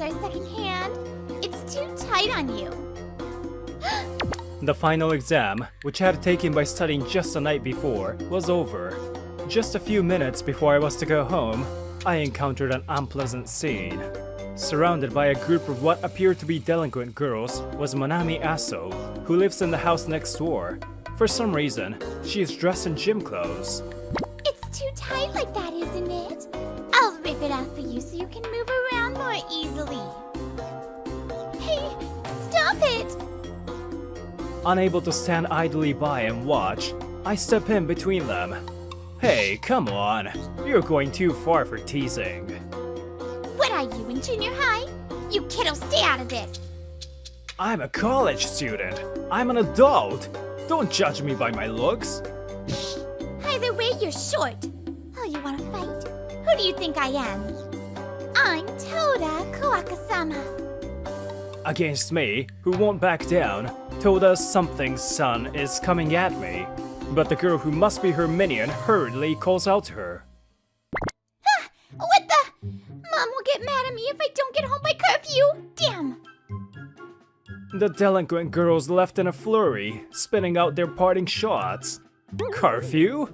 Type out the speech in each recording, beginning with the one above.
are secondhand. It's too tight on you. The final exam, which I had taken by studying just the night before, was over. Just a few minutes before I was to go home, I encountered an unpleasant scene. Surrounded by a group of what appeared to be delinquent girls was Manami Aso, who lives in the house next door. For some reason, she is dressed in gym clothes. It's too tight like that, isn't it? I'll rip it off for you so you can move around more easily. Hey, stop it! Unable to stand idly by and watch, I step in between them. Hey, come on. You're going too far for teasing. What are you, in junior high? You kiddo, stay out of this! I'm a college student. I'm an adult. Don't judge me by my looks. Either way, you're short. Oh, you wanna fight? Who do you think I am? I'm Toda Kawakasama. Against me, who won't back down, Toda something son is coming at me. But the girl who must be her minion hurriedly calls out to her. Ah! What the? Mom will get mad at me if I don't get home by curfew! Damn! The delinquent girls left in a flurry, spitting out their parting shots. Curfew?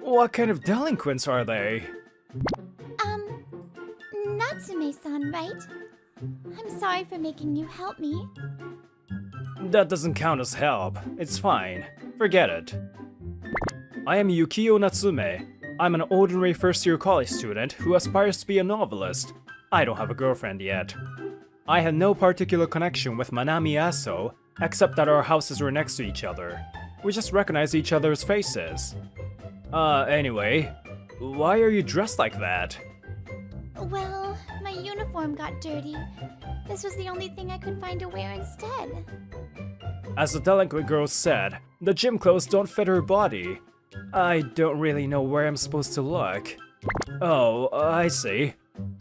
What kind of delinquents are they? Natsume-san, right? I'm sorry for making you help me. That doesn't count as help. It's fine. Forget it. I am Yukio Natsume. I'm an ordinary first-year college student who aspires to be a novelist. I don't have a girlfriend yet. I had no particular connection with Manami Aso, except that our houses were next to each other. We just recognized each other's faces. Anyway, why are you dressed like that? Well, my uniform got dirty. This was the only thing I could find to wear instead. As the delinquent girl said, the gym clothes don't fit her body. I don't really know where I'm supposed to look. Oh, I see.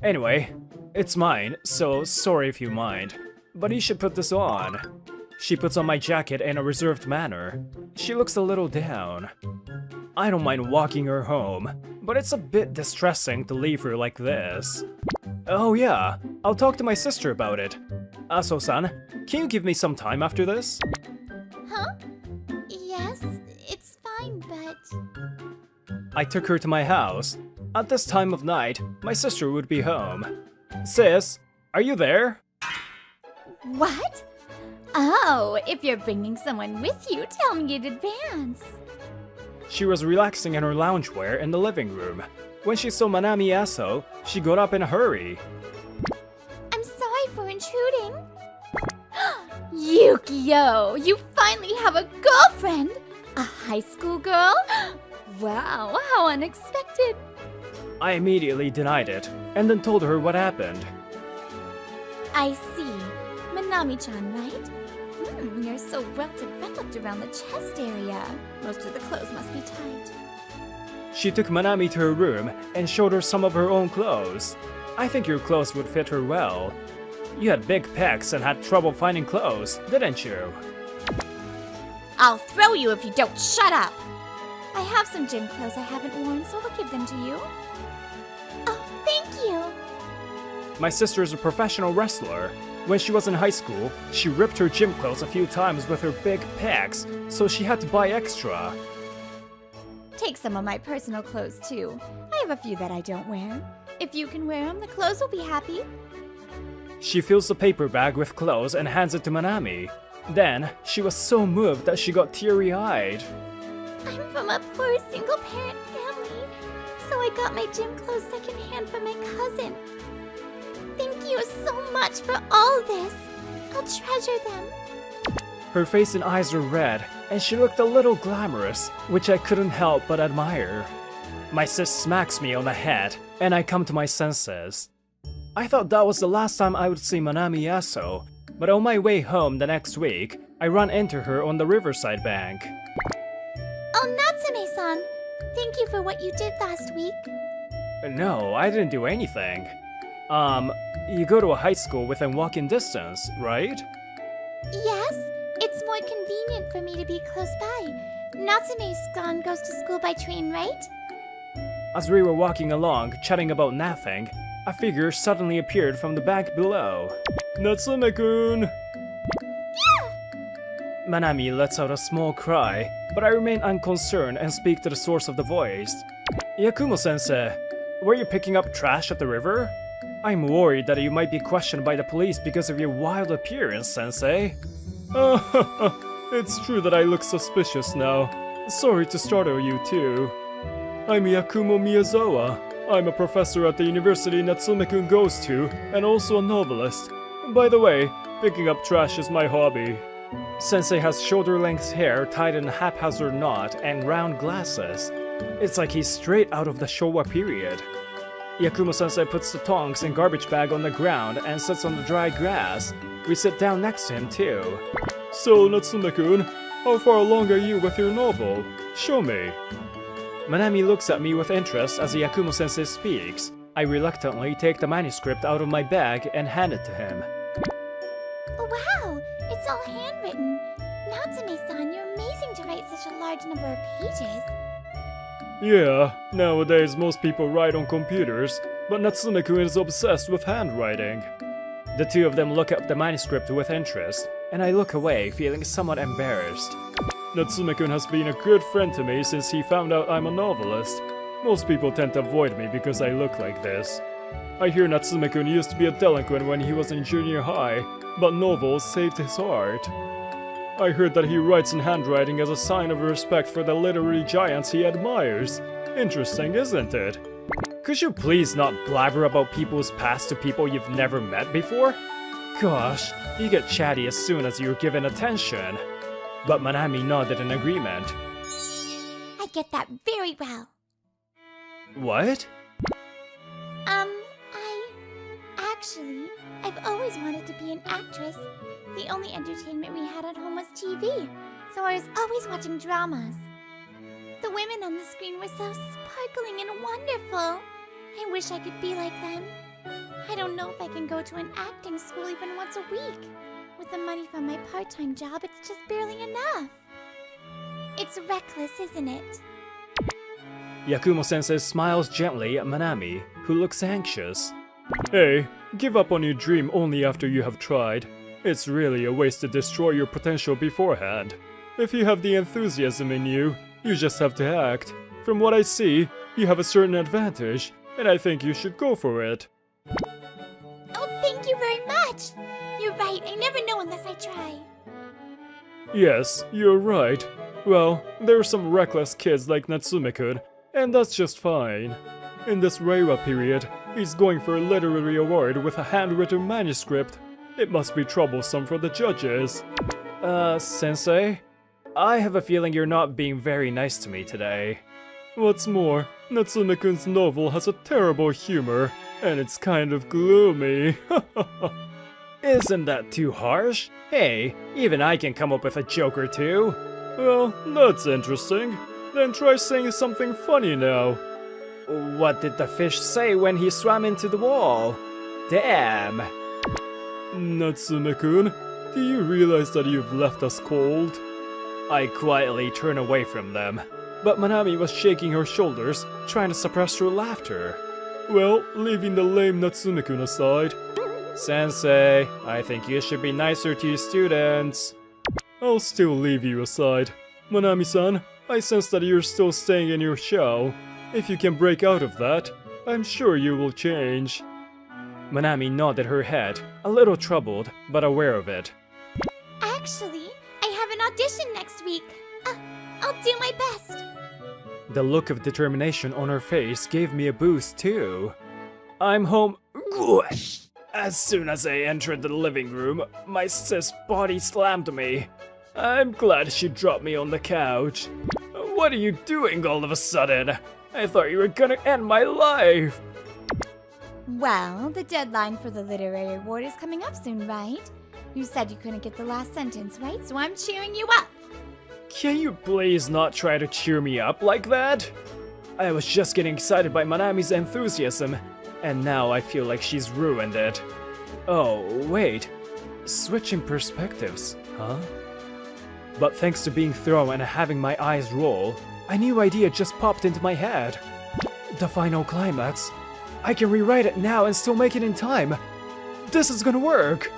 Anyway, it's mine, so sorry if you mind. But you should put this on. She puts on my jacket in a reserved manner. She looks a little down. I don't mind walking her home, but it's a bit distressing to leave her like this. Oh yeah, I'll talk to my sister about it. Aso-san, can you give me some time after this? Huh? Yes, it's fine, but... I took her to my house. At this time of night, my sister would be home. Sis, are you there? What? Oh, if you're bringing someone with you, tell me in advance. She was relaxing in her loungewear in the living room. When she saw Manami Aso, she got up in a hurry. I'm sorry for intruding. Yukio, you finally have a girlfriend! A high school girl? Wow, how unexpected. I immediately denied it, and then told her what happened. I see. Manami-chan, right? You're so well developed around the chest area. Most of the clothes must be tight. She took Manami to her room and showed her some of her own clothes. I think your clothes would fit her well. You had big pecs and had trouble finding clothes, didn't you? I'll throw you if you don't shut up! I have some gym clothes I haven't worn, so I'll give them to you. Oh, thank you! My sister is a professional wrestler. When she was in high school, she ripped her gym clothes a few times with her big pecs, so she had to buy extra. Take some of my personal clothes too. I have a few that I don't wear. If you can wear them, the clothes will be happy. She fills the paper bag with clothes and hands it to Manami. Then, she was so moved that she got teary-eyed. I'm from a poor single-parent family, so I got my gym clothes secondhand from my cousin. Thank you so much for all this. I'll treasure them. Her face and eyes were red, and she looked a little glamorous, which I couldn't help but admire. My sis smacks me on the head, and I come to my senses. I thought that was the last time I would see Manami Aso, but on my way home the next week, I run into her on the riverside bank. Oh, Natsume-san! Thank you for what you did last week. No, I didn't do anything. You go to a high school within walking distance, right? Yes, it's more convenient for me to be close by. Natsume-san goes to school by train, right? As we were walking along, chatting about nothing, a figure suddenly appeared from the bank below. Natsume-kun! Manami lets out a small cry, but I remain unconcerned and speak to the source of the voice. Yakumo-sensei, were you picking up trash at the river? I'm worried that you might be questioned by the police because of your wild appearance, sensei. It's true that I look suspicious now. Sorry to startle you too. I'm Yakumo Miyazawa. I'm a professor at the university Natsume-kun goes to, and also a novelist. By the way, picking up trash is my hobby. Sensei has shoulder-length hair tied in a haphazard knot and round glasses. It's like he's straight out of the Showa period. Yakumo-sensei puts the tongs and garbage bag on the ground and sits on the dry grass. We sit down next to him too. So, Natsume-kun, how far along are you with your novel? Show me. Manami looks at me with interest as Yakumo-sensei speaks. I reluctantly take the manuscript out of my bag and hand it to him. Oh, wow! It's all handwritten. Natsume-san, you're amazing to write such a large number of pages. Yeah, nowadays most people write on computers, but Natsume-kun is obsessed with handwriting. The two of them look at the manuscript with interest, and I look away, feeling somewhat embarrassed. Natsume-kun has been a good friend to me since he found out I'm a novelist. Most people tend to avoid me because I look like this. I hear Natsume-kun used to be a delinquent when he was in junior high, but novels saved his heart. I heard that he writes in handwriting as a sign of respect for the literary giants he admires. Interesting, isn't it? Could you please not blabber about people's past to people you've never met before? Gosh, you get chatty as soon as you're given attention. But Manami nodded in agreement. I get that very well. What? Actually, I've always wanted to be an actress. The only entertainment we had at home was TV, so I was always watching dramas. The women on the screen were so sparkling and wonderful. I wish I could be like them. I don't know if I can go to an acting school even once a week. With the money from my part-time job, it's just barely enough. It's reckless, isn't it? Yakumo-sensei smiles gently at Manami, who looks anxious. Hey, give up on your dream only after you have tried. It's really a waste to destroy your potential beforehand. If you have the enthusiasm in you, you just have to act. From what I see, you have a certain advantage, and I think you should go for it. Oh, thank you very much! You're right, I never know unless I try. Yes, you're right. Well, there are some reckless kids like Natsume-kun, and that's just fine. In this Reiwa period, he's going for a literary award with a handwritten manuscript. It must be troublesome for the judges. Sensei? I have a feeling you're not being very nice to me today. What's more, Natsume-kun's novel has a terrible humor, and it's kind of gloomy. Isn't that too harsh? Hey, even I can come up with a joke or two. Well, that's interesting. Then try saying something funny now. What did the fish say when he swam into the wall? Damn. Natsume-kun, do you realize that you've left us cold? I quietly turn away from them, but Manami was shaking her shoulders, trying to suppress her laughter. Well, leaving the lame Natsume-kun aside. Sensei, I think you should be nicer to your students. I'll still leave you aside. Manami-san, I sense that you're still staying in your shell. If you can break out of that, I'm sure you will change. Manami nodded her head, a little troubled, but aware of it. Actually, I have an audition next week. I'll do my best. The look of determination on her face gave me a boost too. I'm home. As soon as I entered the living room, my sis body slammed me. I'm glad she dropped me on the couch. What are you doing all of a sudden? I thought you were gonna end my life. Well, the deadline for the literary award is coming up soon, right? You said you couldn't get the last sentence, right? So I'm cheering you up. Can you please not try to cheer me up like that? I was just getting excited by Manami's enthusiasm, and now I feel like she's ruined it. Oh, wait. Switching perspectives, huh? But thanks to being thrown and having my eyes roll, a new idea just popped into my head. The final climax. I can rewrite it now and still make it in time. This is gonna work.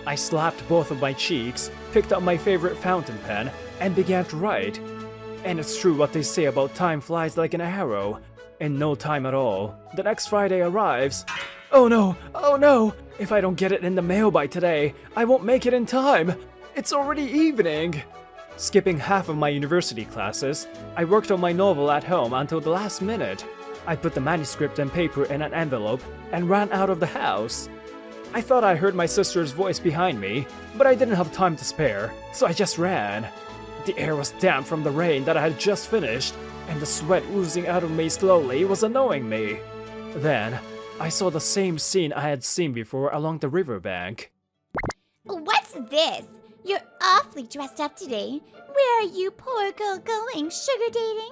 I slapped both of my cheeks, picked up my favorite fountain pen, and began to write. And it's true what they say about time flies like an arrow. In no time at all, the next Friday arrives. Oh no, oh no! If I don't get it in the mail by today, I won't make it in time! It's already evening! Skipping half of my university classes, I worked on my novel at home until the last minute. I put the manuscript and paper in an envelope and ran out of the house. I thought I heard my sister's voice behind me, but I didn't have time to spare, so I just ran. The air was damp from the rain that I had just finished, and the sweat oozing out of me slowly was annoying me. Then, I saw the same scene I had seen before along the riverbank. What's this? You're awfully dressed up today. Where are you, poor girl, going? Sugar dating?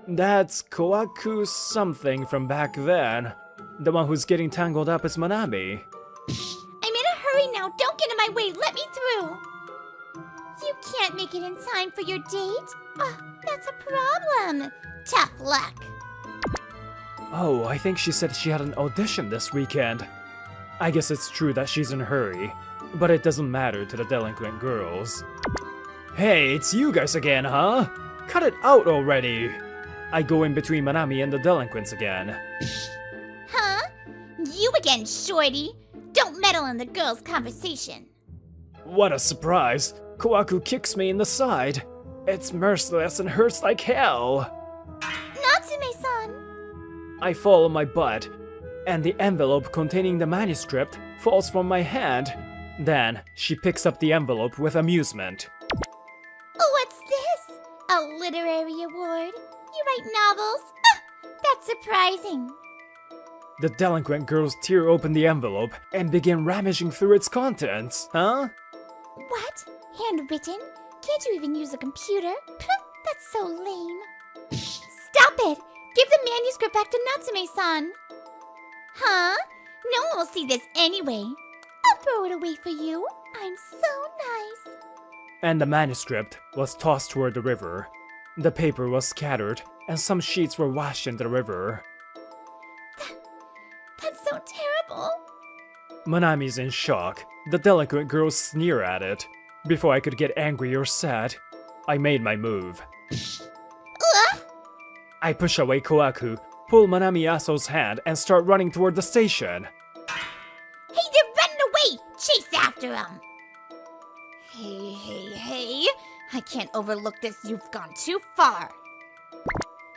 That's Koaku something from back then. The one who's getting tangled up is Manami. I'm in a hurry now. Don't get in my way. Let me through. You can't make it in time for your date? Oh, that's a problem. Tough luck. Oh, I think she said she had an audition this weekend. I guess it's true that she's in a hurry, but it doesn't matter to the delinquent girls. Hey, it's you guys again, huh? Cut it out already! I go in between Manami and the delinquents again. Huh? You again, shorty. Don't meddle in the girls' conversation. What a surprise! Koaku kicks me in the side. It's merciless and hurts like hell. Natsume-san. I fall on my butt, and the envelope containing the manuscript falls from my hand. Then, she picks up the envelope with amusement. What's this? A literary award? You write novels? Ah, that's surprising. The delinquent girls tear open the envelope and begin rummaging through its contents. Huh? What? Handwritten? Can't you even use a computer? That's so lame. Stop it! Give the manuscript back to Natsume-san. Huh? No one will see this anyway. I'll throw it away for you. I'm so nice. And the manuscript was tossed toward the river. The paper was scattered, and some sheets were washed into the river. That's so terrible. Manami's in shock. The delinquent girls sneer at it. Before I could get angry or sad, I made my move. I push away Koaku, pull Manami Aso's hand, and start running toward the station. Hey, they're running away! Chase after them! Hey. I can't overlook this. You've gone too far.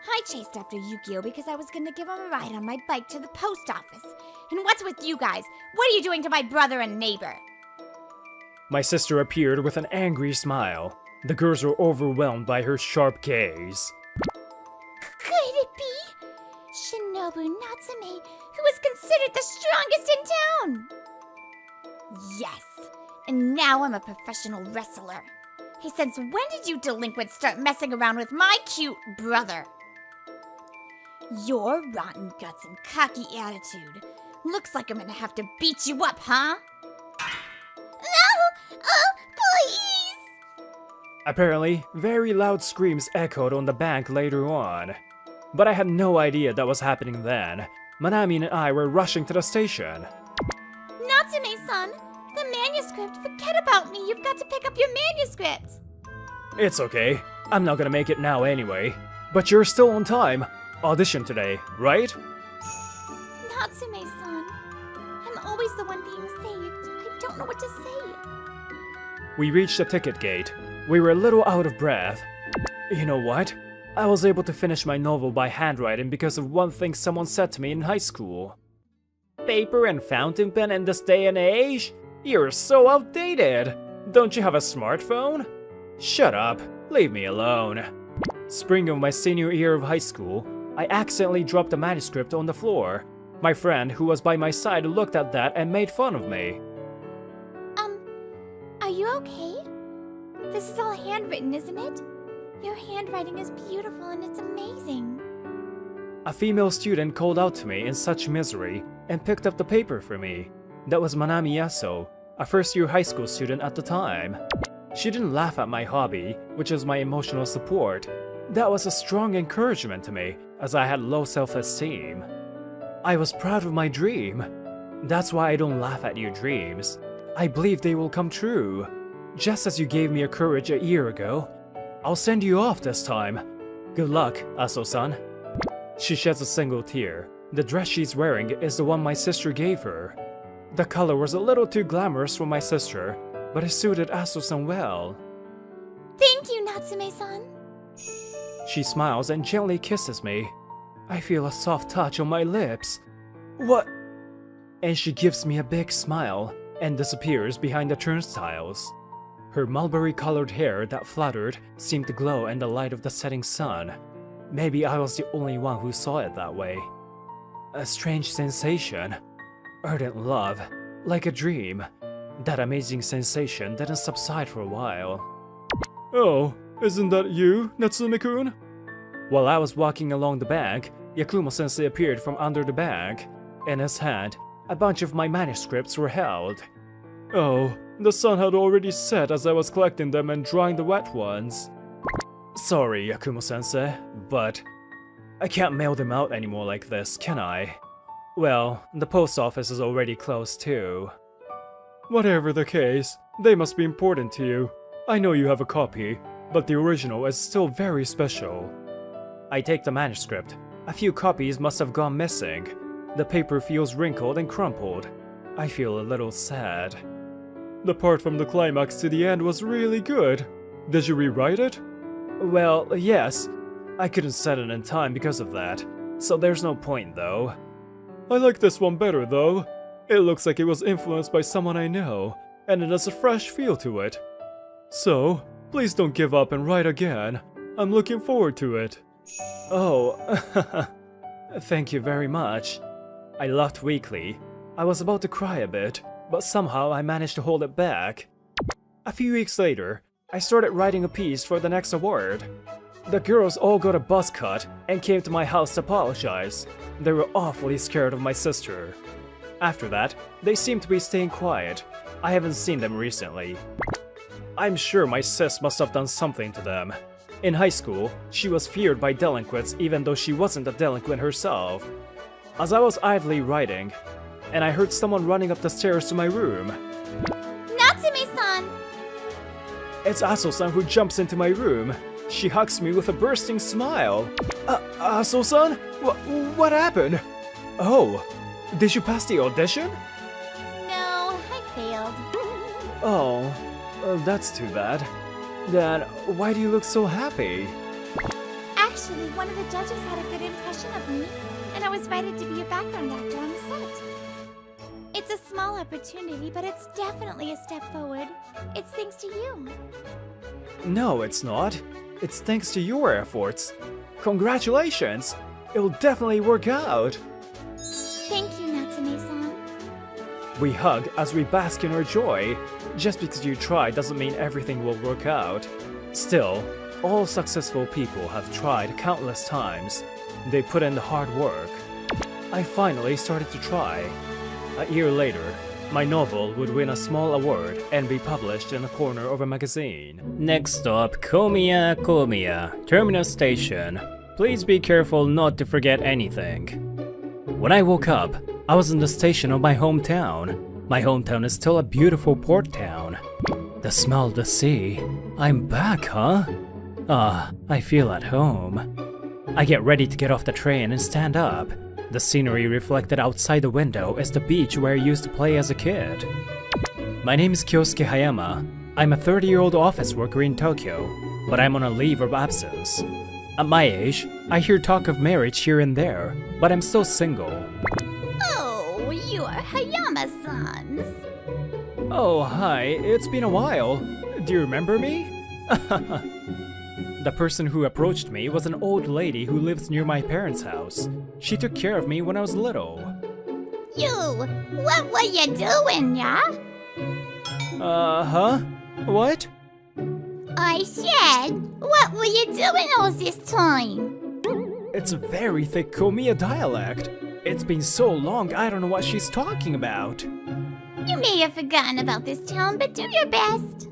I chased after Yukio because I was gonna give him a ride on my bike to the post office. And what's with you guys? What are you doing to my brother and neighbor? My sister appeared with an angry smile. The girls were overwhelmed by her sharp gaze. Could it be? Shinobu Natsume, who is considered the strongest in town! Yes, and now I'm a professional wrestler. Hey, since when did you delinquents start messing around with my cute brother? Your rotten guts and cocky attitude. Looks like I'm gonna have to beat you up, huh? No! Oh, please! Apparently, very loud screams echoed on the bank later on. But I had no idea that was happening then. Manami and I were rushing to the station. Natsume-san, the manuscript. Forget about me. You've got to pick up your manuscript. It's okay. I'm not gonna make it now anyway. But you're still on time. Audition today, right? Natsume-san, I'm always the one being saved. I don't know what to say. We reached the ticket gate. We were a little out of breath. You know what? I was able to finish my novel by handwriting because of one thing someone said to me in high school. Paper and fountain pen in this day and age? You're so outdated! Don't you have a smartphone? Shut up, leave me alone. Spring of my senior year of high school, I accidentally dropped the manuscript on the floor. My friend who was by my side looked at that and made fun of me. Are you okay? This is all handwritten, isn't it? Your handwriting is beautiful and it's amazing. A female student called out to me in such misery and picked up the paper for me. That was Manami Yaso, a first-year high school student at the time. She didn't laugh at my hobby, which is my emotional support. That was a strong encouragement to me, as I had low self-esteem. I was proud of my dream. That's why I don't laugh at your dreams. I believe they will come true. Just as you gave me a courage a year ago, I'll send you off this time. Good luck, Aso-san. She sheds a single tear. The dress she's wearing is the one my sister gave her. The color was a little too glamorous for my sister, but it suited Aso-san well. Thank you, Natsume-san. She smiles and gently kisses me. I feel a soft touch on my lips. What? And she gives me a big smile and disappears behind the turnstiles. Her mulberry-colored hair that fluttered seemed to glow in the light of the setting sun. Maybe I was the only one who saw it that way. A strange sensation. Ardent love, like a dream. That amazing sensation didn't subside for a while. Oh, isn't that you, Natsume-kun? While I was walking along the bank, Yakumo-sensei appeared from under the bank. In his hand, a bunch of my manuscripts were held. Oh, the sun had already set as I was collecting them and drying the wet ones. Sorry, Yakumo-sensei, but I can't mail them out anymore like this, can I? Well, the post office is already closed too. Whatever the case, they must be important to you. I know you have a copy, but the original is still very special. I take the manuscript. A few copies must have gone missing. The paper feels wrinkled and crumpled. I feel a little sad. The part from the climax to the end was really good. Did you rewrite it? Well, yes. I couldn't set it in time because of that, so there's no point though. I like this one better though. It looks like it was influenced by someone I know, and it has a fresh feel to it. So, please don't give up and write again. I'm looking forward to it. Oh, thank you very much. I laughed weakly. I was about to cry a bit, but somehow I managed to hold it back. A few weeks later, I started writing a piece for the next award. The girls all got a buzz cut and came to my house to apologize. They were awfully scared of my sister. After that, they seemed to be staying quiet. I haven't seen them recently. I'm sure my sis must have done something to them. In high school, she was feared by delinquents even though she wasn't a delinquent herself. As I was idly writing, and I heard someone running up the stairs to my room. Natsume-san! It's Aso-san who jumps into my room. She hugs me with a bursting smile. Aso-san? What happened? Oh, did you pass the audition? No, I failed. Oh, that's too bad. Then why do you look so happy? Actually, one of the judges had a good impression of me, and I was invited to be a background actor on the set. It's a small opportunity, but it's definitely a step forward. It's thanks to you. No, it's not. It's thanks to your efforts. Congratulations! It'll definitely work out. Thank you, Natsume-san. We hug as we bask in our joy. Just because you try doesn't mean everything will work out. Still, all successful people have tried countless times. They put in the hard work. I finally started to try. A year later, my novel would win a small award and be published in a corner of a magazine. Next stop, Komiya, Terminal Station. Please be careful not to forget anything. When I woke up, I was in the station of my hometown. My hometown is still a beautiful port town. The smell of the sea. I'm back, huh? Ah, I feel at home. I get ready to get off the train and stand up. The scenery reflected outside the window is the beach where I used to play as a kid. My name is Kyosuke Hayama. I'm a 30-year-old office worker in Tokyo, but I'm on a leave of absence. At my age, I hear talk of marriage here and there, but I'm still single. Oh, you are Hayama-san. Oh, hi, it's been a while. Do you remember me? The person who approached me was an old lady who lives near my parents' house. She took care of me when I was little. You, what were you doing, yeah? Huh? What? I said, what were you doing all this time? It's a very thick Komiya dialect. It's been so long I don't know what she's talking about. You may have forgotten about this town, but do your best.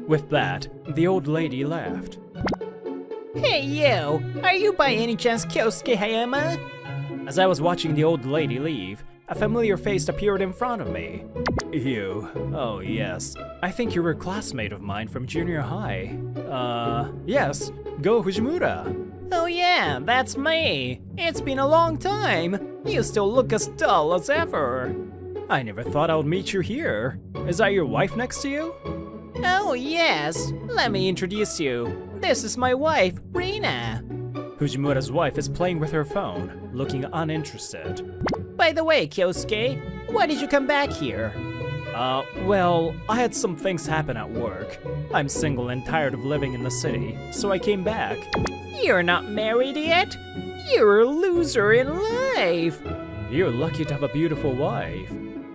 With that, the old lady laughed. Hey you, are you by any chance Kyosuke Hayama? As I was watching the old lady leave, a familiar face appeared in front of me. You. Oh, yes. I think you were a classmate of mine from junior high. Yes. Go Fujimura. Oh yeah, that's me. It's been a long time. You still look as dull as ever. I never thought I would meet you here. Is that your wife next to you? Oh yes. Let me introduce you. This is my wife, Rina. Fujimura's wife is playing with her phone, looking uninterested. By the way, Kyosuke, why did you come back here? Well, I had some things happen at work. I'm single and tired of living in the city, so I came back. You're not married yet? You're a loser in life! You're lucky to have a beautiful wife.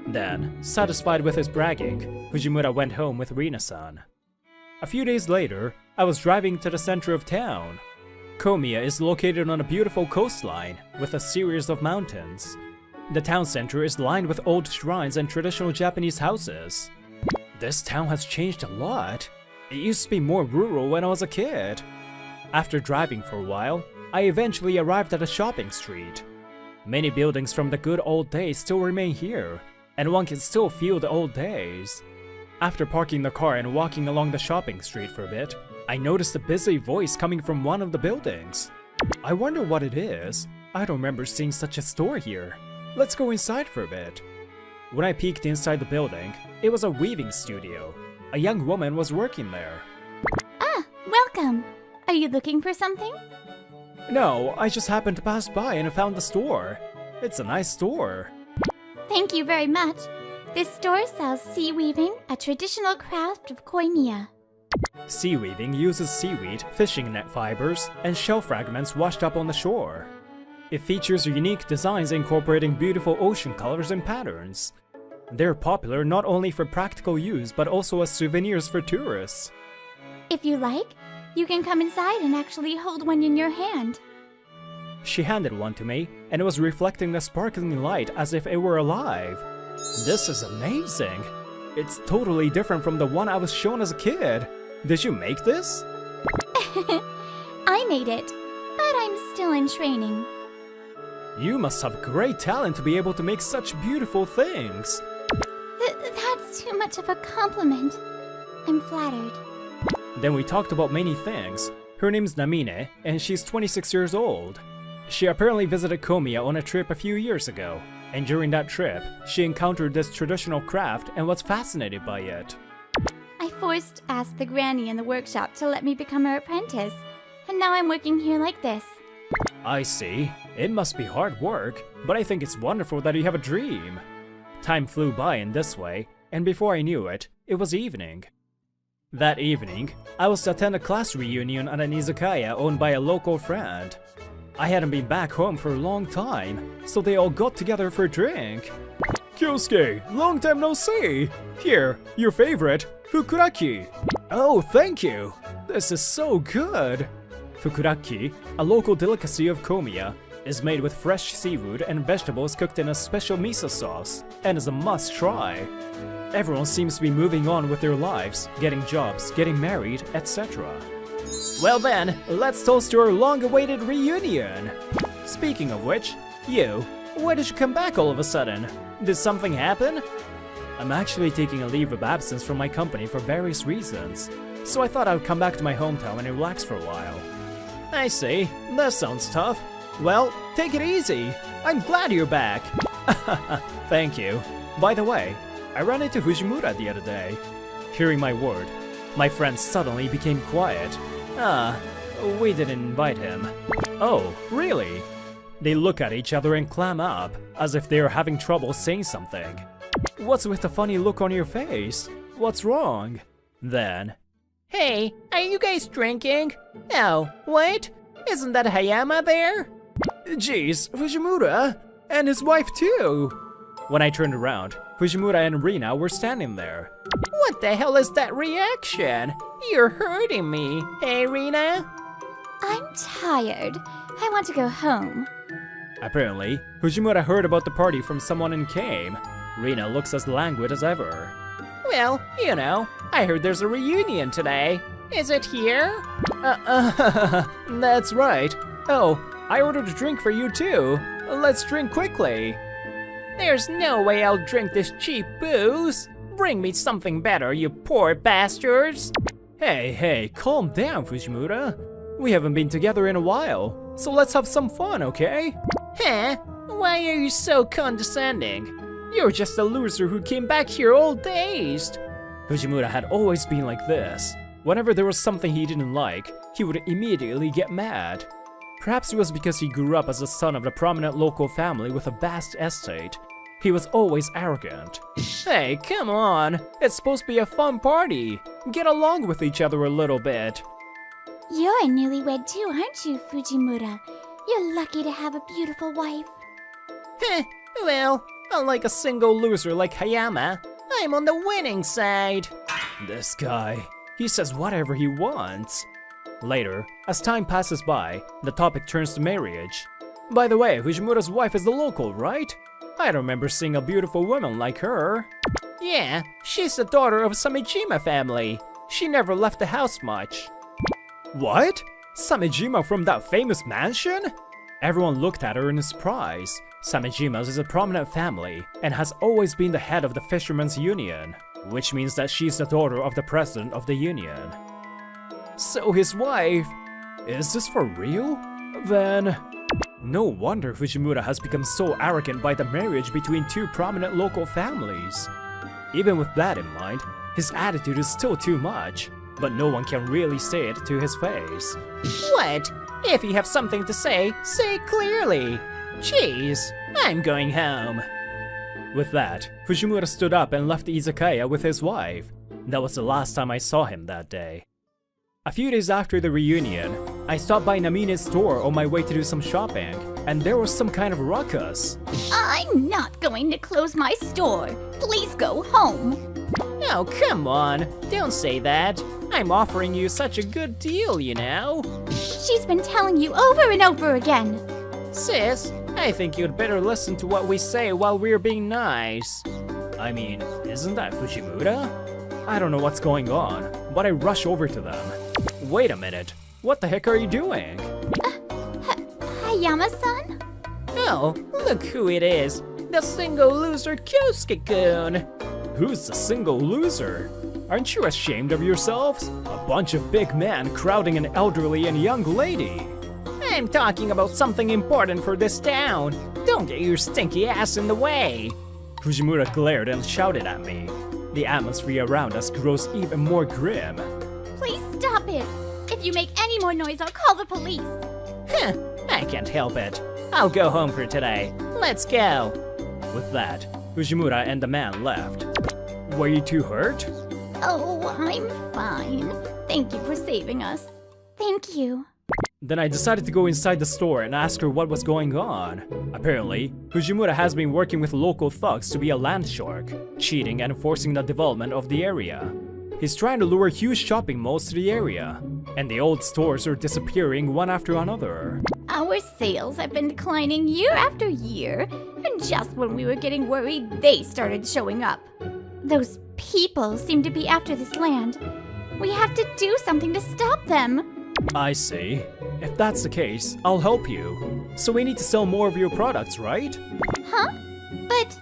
Then, satisfied with his bragging, Fujimura went home with Rina-san. A few days later, I was driving to the center of town. Komiya is located on a beautiful coastline with a series of mountains. The town center is lined with old shrines and traditional Japanese houses. This town has changed a lot. It used to be more rural when I was a kid. After driving for a while, I eventually arrived at a shopping street. Many buildings from the good old days still remain here, and one can still feel the old days. After parking the car and walking along the shopping street for a bit, I noticed a busy voice coming from one of the buildings. I wonder what it is. I don't remember seeing such a store here. Let's go inside for a bit. When I peeked inside the building, it was a weaving studio. A young woman was working there. Ah, welcome. Are you looking for something? No, I just happened to pass by and found the store. It's a nice store. Thank you very much. This store sells sea weaving, a traditional craft of Koimiya. Sea weaving uses seaweed, fishing net fibers, and shell fragments washed up on the shore. It features unique designs incorporating beautiful ocean colors and patterns. They're popular not only for practical use but also as souvenirs for tourists. If you like, you can come inside and actually hold one in your hand. She handed one to me, and it was reflecting the sparkling light as if it were alive. This is amazing! It's totally different from the one I was shown as a kid. Did you make this? I made it, but I'm still in training. You must have great talent to be able to make such beautiful things. That's too much of a compliment. I'm flattered. Then we talked about many things. Her name's Namine, and she's 26 years old. She apparently visited Komiya on a trip a few years ago, and during that trip, she encountered this traditional craft and was fascinated by it. I first asked the granny in the workshop to let me become her apprentice, and now I'm working here like this. I see. It must be hard work, but I think it's wonderful that you have a dream. Time flew by in this way, and before I knew it, it was evening. That evening, I was to attend a class reunion at an izakaya owned by a local friend. I hadn't been back home for a long time, so they all got together for a drink. Kyosuke, long time no see! Here, your favorite, fukuraki. Oh, thank you! This is so good! Fukuraki, a local delicacy of Komiya, is made with fresh seafood and vegetables cooked in a special miso sauce, and is a must-try. Everyone seems to be moving on with their lives, getting jobs, getting married, etc. Well then, let's toast to our long-awaited reunion! Speaking of which, why did you come back all of a sudden? Did something happen? I'm actually taking a leave of absence from my company for various reasons, so I thought I would come back to my hometown and relax for a while. I see, that sounds tough. Well, take it easy. I'm glad you're back. Thank you. By the way, I ran into Fujimura the other day. Hearing my word, my friend suddenly became quiet. We didn't invite him. Oh, really? They look at each other and clam up, as if they are having trouble saying something. What's with the funny look on your face? What's wrong? Then, hey, are you guys drinking? Oh, what? Isn't that Hayama there? Jeez, Fujimura! And his wife too! When I turned around, Fujimura and Rina were standing there. What the hell is that reaction? You're hurting me, hey Rina? I'm tired. I want to go home. Apparently, Fujimura heard about the party from someone and came. Rina looks as languid as ever. Well, you know, I heard there's a reunion today. Is it here? That's right. Oh, I ordered a drink for you too. let's drink quickly. There's no way I'll drink this cheap booze. Bring me something better, you poor bastards. Hey, calm down, Fujimura. We haven't been together in a while, so let's have some fun, okay? Huh? Why are you so condescending? You're just a loser who came back here all dazed. Fujimura had always been like this. Whenever there was something he didn't like, he would immediately get mad. Perhaps it was because he grew up as the son of a prominent local family with a vast estate. He was always arrogant. Hey, come on! It's supposed to be a fun party! Get along with each other a little bit. You're a newlywed too, aren't you, Fujimura? You're lucky to have a beautiful wife. Heh, well, unlike a single loser like Hayama, I'm on the winning side. This guy, he says whatever he wants. Later, as time passes by, the topic turns to marriage. By the way, Fujimura's wife is the local, right? I remember seeing a beautiful woman like her. Yeah, she's the daughter of Samejima family. She never left the house much. What? Samejima from that famous mansion? Everyone looked at her in surprise. Samejima's is a prominent family and has always been the head of the Fishermen's Union, which means that she's the daughter of the president of the union. So his wife... Is this for real? Then... No wonder Fujimura has become so arrogant by the marriage between two prominent local families. Even with that in mind, his attitude is still too much, but no one can really say it to his face. What? If you have something to say clearly. Jeez, I'm going home. With that, Fujimura stood up and left the izakaya with his wife. That was the last time I saw him that day. A few days after the reunion, I stopped by Namine's store on my way to do some shopping, and there was some kind of ruckus. I'm not going to close my store. Please go home. Oh, come on, don't say that. I'm offering you such a good deal, you know. She's been telling you over and over again. Sis, I think you'd better listen to what we say while we're being nice. I mean, isn't that Fujimura? I don't know what's going on, but I rush over to them. Wait a minute, what the heck are you doing? Hayama-san? Oh, look who it is, the single loser Kyosuke-kun. Who's the single loser? Aren't you ashamed of yourselves? A bunch of big men crowding an elderly and young lady. I'm talking about something important for this town. Don't get your stinky ass in the way. Fujimura glared and shouted at me. The atmosphere around us grows even more grim. Please stop it. If you make any more noise, I'll call the police. Heh, I can't help it. I'll go home for today. Let's go. With that, Fujimura and the man left. Were you too hurt? Oh, I'm fine. Thank you for saving us. Thank you. Then I decided to go inside the store and ask her what was going on. Apparently, Fujimura has been working with local thugs to be a land shark, cheating and forcing the development of the area. He's trying to lure huge shopping malls to the area, and the old stores are disappearing one after another. Our sales have been declining year after year, and just when we were getting worried, they started showing up. Those people seem to be after this land. We have to do something to stop them. I see. If that's the case, I'll help you. So we need to sell more of your products, right? Huh? But...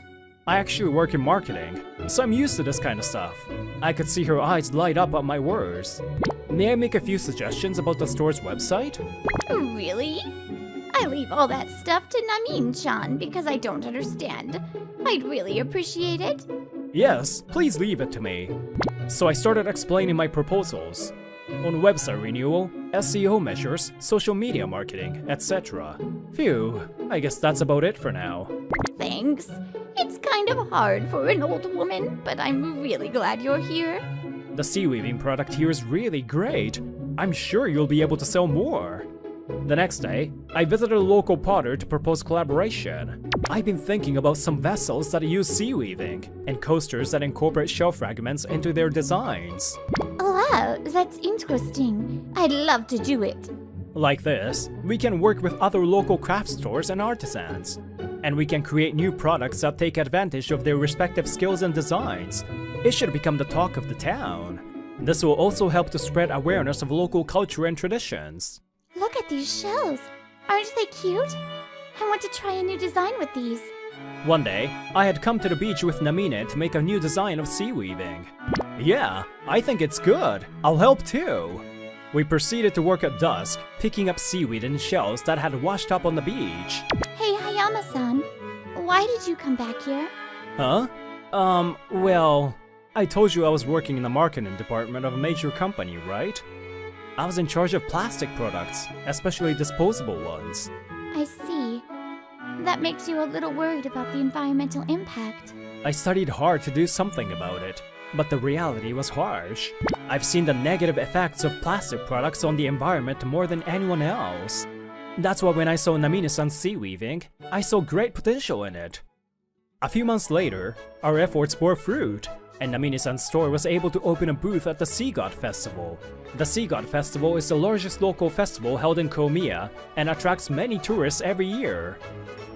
I actually work in marketing, so I'm used to this kind of stuff. I could see her eyes light up at my words. May I make a few suggestions about the store's website? Really? I leave all that stuff to Namine-chan because I don't understand. I'd really appreciate it. Yes, please leave it to me. So I started explaining my proposals. On website renewal, SEO measures, social media marketing, etc. Phew, I guess that's about it for now. Thanks. It's kind of hard for an old woman, but I'm really glad you're here. The sea weaving product here is really great. I'm sure you'll be able to sell more. The next day, I visited a local potter to propose collaboration. I've been thinking about some vessels that use sea weaving, and coasters that incorporate shell fragments into their designs. Wow, that's interesting. I'd love to do it. Like this, we can work with other local craft stores and artisans. And we can create new products that take advantage of their respective skills and designs. It should become the talk of the town. This will also help to spread awareness of local culture and traditions. Look at these shells. Aren't they cute? I want to try a new design with these. One day, I had come to the beach with Namine to make a new design of sea weaving. Yeah, I think it's good. I'll help too. We proceeded to work at dusk, picking up seaweed and shells that had washed up on the beach. Hey, Hayama-san. Why did you come back here? Huh? Well, I told you I was working in the marketing department of a major company, right? I was in charge of plastic products, especially disposable ones. I see. That makes you a little worried about the environmental impact. I studied hard to do something about it, but the reality was harsh. I've seen the negative effects of plastic products on the environment more than anyone else. That's why when I saw Namine-san's sea weaving, I saw great potential in it. A few months later, our efforts bore fruit, and Namine-san's store was able to open a booth at the Sea God Festival. The Sea God Festival is the largest local festival held in Komiya and attracts many tourists every year.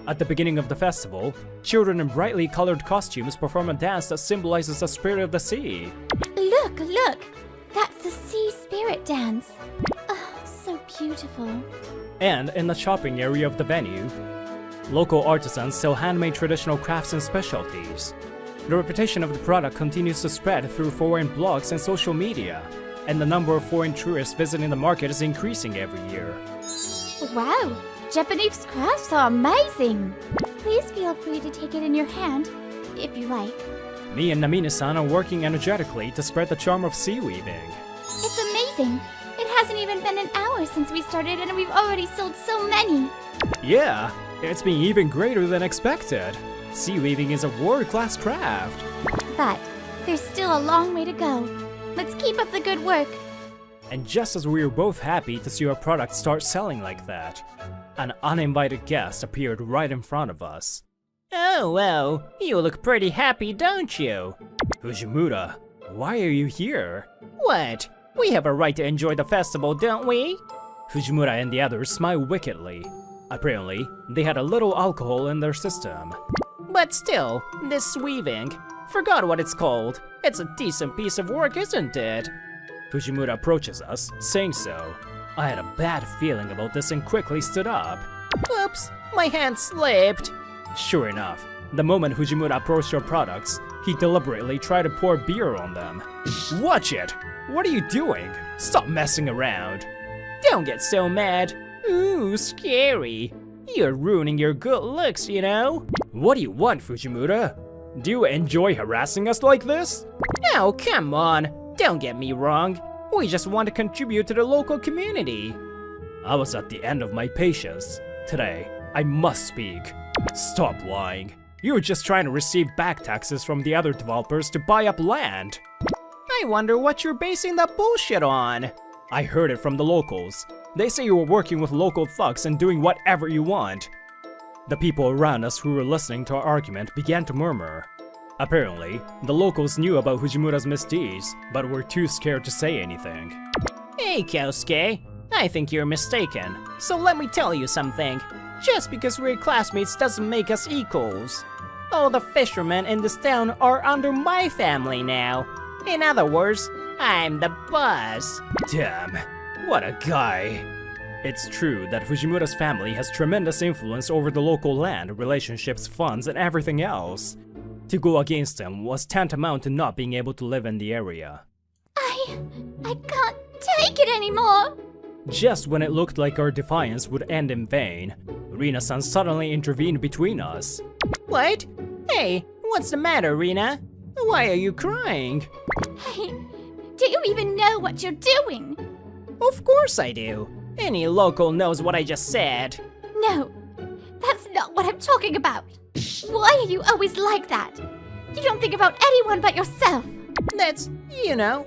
At the beginning of the festival, children in brightly colored costumes perform a dance that symbolizes the spirit of the sea. Look! That's the sea spirit dance. Oh, so beautiful. And in the shopping area of the venue, local artisans sell handmade traditional crafts and specialties. The reputation of the product continues to spread through foreign blogs and social media, and the number of foreign tourists visiting the market is increasing every year. Wow! Japanese crafts are amazing! Please feel free to take it in your hand, if you like. Me and Namine-san are working energetically to spread the charm of sea weaving. It's amazing! It hasn't even been an hour since we started and we've already sold so many! Yeah, it's been even greater than expected. Sea weaving is a world-class craft. But there's still a long way to go. Let's keep up the good work. And just as we were both happy to see our product start selling like that, an uninvited guest appeared right in front of us. Oh, well, you look pretty happy, don't you? Fujimura, why are you here? What? We have a right to enjoy the festival, don't we? Fujimura and the others smiled wickedly. Apparently, they had a little alcohol in their system. But still, this weaving. Forgot what it's called. It's a decent piece of work, isn't it? Fujimura approaches us, saying so. I had a bad feeling about this and quickly stood up. Oops, my hand slipped. Sure enough, the moment Fujimura approached our products, he deliberately tried to pour beer on them. Watch it! What are you doing? Stop messing around. Don't get so mad. Ooh, scary. You're ruining your good looks, you know? What do you want, Fujimura? Do you enjoy harassing us like this? Oh, come on. Don't get me wrong. We just want to contribute to the local community. I was at the end of my patience. Today, I must speak. Stop lying. You were just trying to receive back taxes from the other developers to buy up land. I wonder what you're basing that bullshit on. I heard it from the locals. They say you were working with local thugs and doing whatever you want. The people around us who were listening to our argument began to murmur. Apparently, the locals knew about Fujimura's misdeeds, but were too scared to say anything. Hey, Kyosuke. I think you're mistaken. So let me tell you something. Just because we're classmates doesn't make us equals. All the fishermen in this town are under my family now. In other words, I'm the boss. Damn, what a guy. It's true that Fujimura's family has tremendous influence over the local land, relationships, funds, and everything else. To go against him was tantamount to not being able to live in the area. I can't take it anymore! Just when it looked like our defiance would end in vain, Rina-san suddenly intervened between us. What? Hey, what's the matter, Rina? Why are you crying? Hey, do you even know what you're doing? Of course I do. Any local knows what I just said. No, that's not what I'm talking about. Why are you always like that? You don't think about anyone but yourself. That's,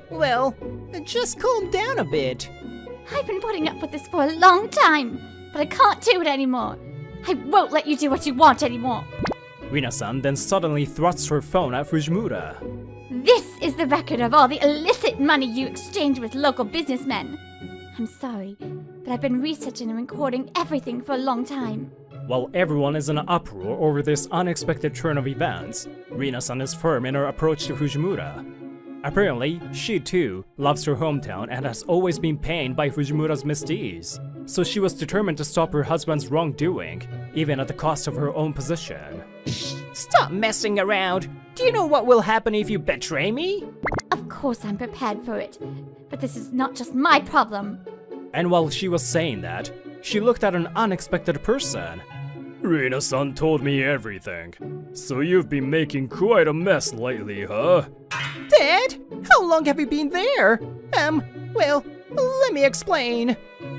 well, just calm down a bit. I've been putting up with this for a long time, but I can't do it anymore. I won't let you do what you want anymore. Rina-san then suddenly thrusts her phone at Fujimura. This is the record of all the illicit money you exchange with local businessmen. I'm sorry, but I've been researching and recording everything for a long time. While everyone is in an uproar over this unexpected turn of events, Rina-san is firm in her approach to Fujimura. Apparently, she too loves her hometown and has always been pained by Fujimura's misdeeds, so she was determined to stop her husband's wrongdoing, even at the cost of her own position. Stop messing around. Do you know what will happen if you betray me? Of course I'm prepared for it, but this is not just my problem. And while she was saying that, she looked at an unexpected person. Rina-san told me everything. So you've been making quite a mess lately, huh? Dad? How long have you been there? Well, let me explain.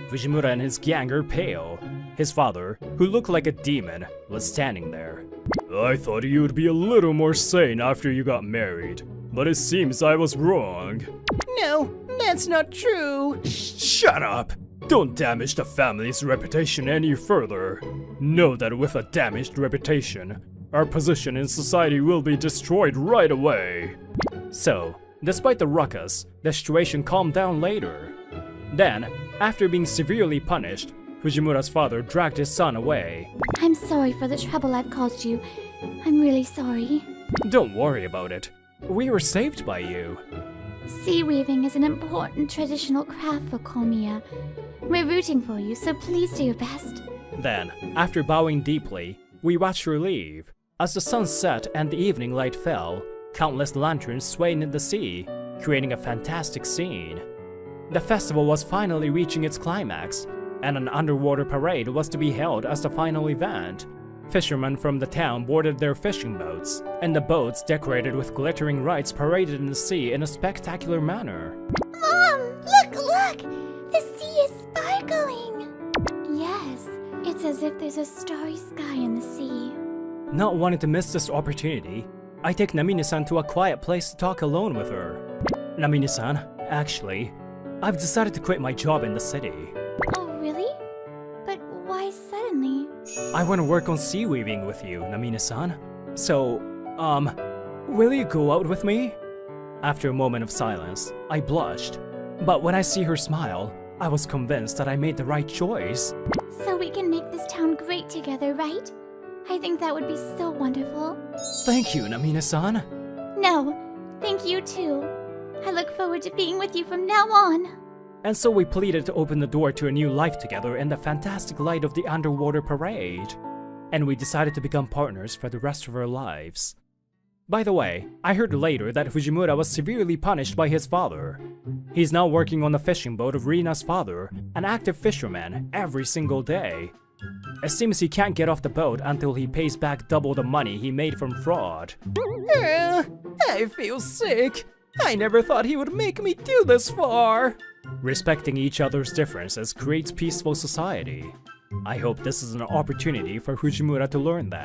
Fujimura and his gang are pale. His father, who looked like a demon, was standing there. I thought you'd be a little more sane after you got married, but it seems I was wrong. No, that's not true. Shut up! Don't damage the family's reputation any further. Know that with a damaged reputation, our position in society will be destroyed right away. So, despite the ruckus, the situation calmed down later. Then, after being severely punished, Fujimura's father dragged his son away. I'm sorry for the trouble I've caused you. I'm really sorry. Don't worry about it. We were saved by you. Sea weaving is an important traditional craft for Komiya. We're rooting for you, so please do your best. Then, after bowing deeply, we watched her leave. As the sun set and the evening light fell, countless lanterns swayed in the sea, creating a fantastic scene. The festival was finally reaching its climax, and an underwater parade was to be held as the final event. Fishermen from the town boarded their fishing boats, and the boats decorated with glittering lights paraded in the sea in a spectacular manner. Mom, look! The sea is sparkling! Yes, it's as if there's a starry sky in the sea. Not wanting to miss this opportunity, I take Namine-san to a quiet place to talk alone with her. Namine-san, actually, I've decided to quit my job in the city. Oh, really? But why suddenly? I want to work on sea weaving with you, Namine-san. So, will you go out with me? After a moment of silence, I blushed. But when I see her smile, I was convinced that I made the right choice. So we can make this town great together, right? I think that would be so wonderful. Thank you, Namine-san. No, thank you too. I look forward to being with you from now on. And so we pleaded to open the door to a new life together in the fantastic light of the underwater parade. And we decided to become partners for the rest of our lives. By the way, I heard later that Fujimura was severely punished by his father. He's now working on the fishing boat of Rina's father, an active fisherman, every single day. It seems he can't get off the boat until he pays back double the money he made from fraud. I feel sick. I never thought he would make me do this far. Respecting each other's differences creates peaceful society. I hope this is an opportunity for Fujimura to learn that.